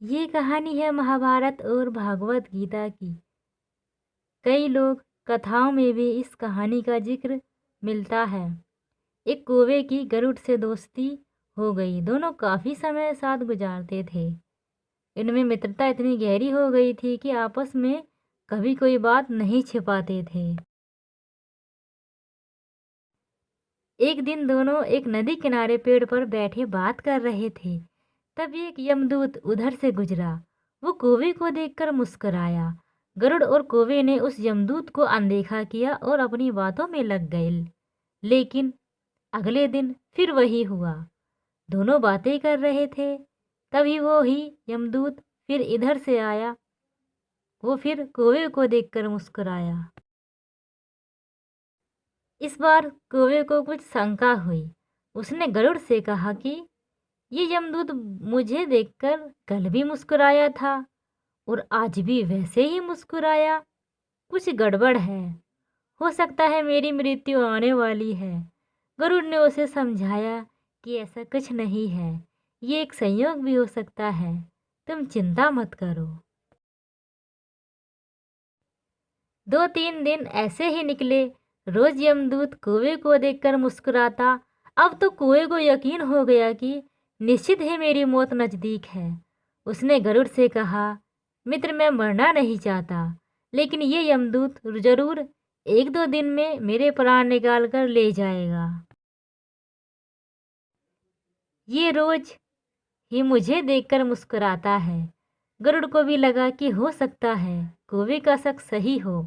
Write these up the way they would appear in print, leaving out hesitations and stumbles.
ये कहानी है महाभारत और भागवत गीता की। कई लोग कथाओं में भी इस कहानी का जिक्र मिलता है। एक कौवे की गरुड़ से दोस्ती हो गई। दोनों काफी समय साथ गुजारते थे। इनमें मित्रता इतनी गहरी हो गई थी कि आपस में कभी कोई बात नहीं छिपाते थे। एक दिन दोनों एक नदी किनारे पेड़ पर बैठे बात कर रहे थे। तभी एक यमदूत उधर से गुजरा। वो कौवे को देखकर मुस्कुराया। गरुड़ और कौवे ने उस यमदूत को अनदेखा किया और अपनी बातों में लग गए। लेकिन अगले दिन फिर वही हुआ। दोनों बातें कर रहे थे। तभी वो ही यमदूत फिर इधर से आया। वो फिर कौवे को देखकर मुस्कुराया। इस बार कौवे को कुछ शंका हुई। उसने गरुड़ से कहा कि ये यमदूत मुझे देखकर कल भी मुस्कुराया था और आज भी वैसे ही मुस्कुराया। कुछ गड़बड़ है। हो सकता है मेरी मृत्यु आने वाली है। गरुड़ ने उसे समझाया कि ऐसा कुछ नहीं है। ये एक संयोग भी हो सकता है। तुम चिंता मत करो। 2-3 दिन ऐसे ही निकले। रोज यमदूत कौवे को देखकर मुस्कुराता। अब तो कौवे को यकीन हो गया कि निश्चित ही मेरी मौत नजदीक है। उसने गरुड़ से कहा, मित्र मैं मरना नहीं चाहता, लेकिन ये यमदूत जरूर 1-2 दिन में मेरे प्राण निकाल कर ले जाएगा। ये रोज ही मुझे देखकर मुस्कुराता है। गरुड़ को भी लगा कि हो सकता है कौवे का शक सही हो।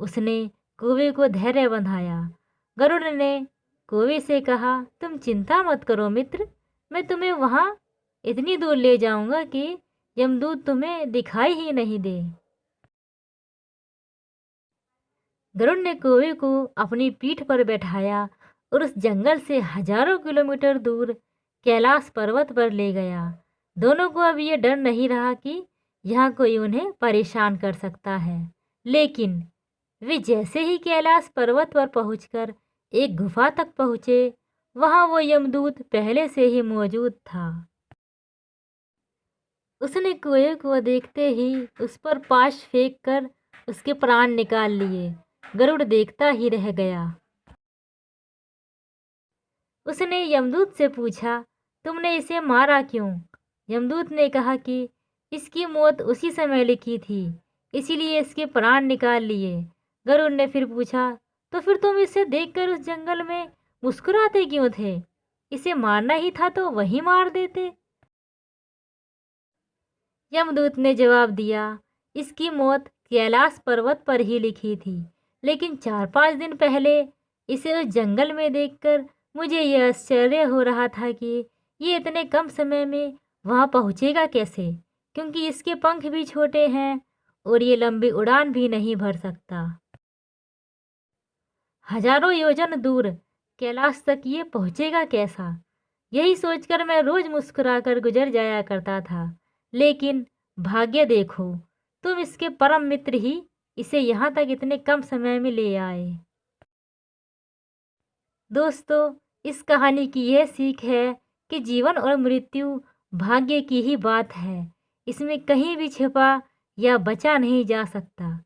उसने कौवे को धैर्य बंधाया। गरुड़ ने कौवे से कहा, तुम चिंता मत करो मित्र, मैं तुम्हें वहां इतनी दूर ले जाऊंगा कि यमदूत तुम्हें दिखाई ही नहीं दे। गरुड़ ने कौवे को अपनी पीठ पर बैठाया और उस जंगल से हजारों किलोमीटर दूर कैलाश पर्वत पर ले गया। दोनों को अब ये डर नहीं रहा कि यहाँ कोई उन्हें परेशान कर सकता है। लेकिन वे जैसे ही कैलाश पर्वत पर पहुंचकर एक गुफा तक पहुंचे, वहां वो यमदूत पहले से ही मौजूद था। उसने कुएं को देखते ही उस पर पाश फेंक कर उसके प्राण निकाल लिए। गरुड़ देखता ही रह गया। उसने यमदूत से पूछा, तुमने इसे मारा क्यों? यमदूत ने कहा कि इसकी मौत उसी समय लिखी थी, इसीलिए इसके प्राण निकाल लिए। गरुड़ ने फिर पूछा, तो फिर तुम इसे देखकर उस जंगल में मुस्कुराते क्यों थे? इसे मारना ही था तो वहीं मार देते। यमदूत ने जवाब दिया, इसकी मौत कैलाश पर्वत पर ही लिखी थी, लेकिन 4-5 दिन पहले इसे उस जंगल में देखकर मुझे यह आश्चर्य हो रहा था कि ये इतने कम समय में वहां पहुंचेगा कैसे, क्योंकि इसके पंख भी छोटे हैं और ये लंबी उड़ान भी नहीं भर सकता। हजारों योजन दूर कैलाश तक ये पहुंचेगा कैसा? यही सोचकर मैं रोज मुस्कुराकर गुजर जाया करता था। लेकिन भाग्य देखो, तुम इसके परम मित्र ही इसे यहाँ तक इतने कम समय में ले आए। दोस्तों, इस कहानी की यह सीख है कि जीवन और मृत्यु भाग्य की ही बात है। इसमें कहीं भी छिपा या बचा नहीं जा सकता।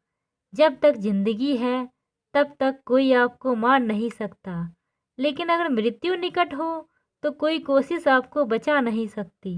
जब तक जिंदगी है तब तक कोई आपको मार नहीं सकता, लेकिन अगर मृत्यु निकट हो तो कोई कोशिश आपको बचा नहीं सकती।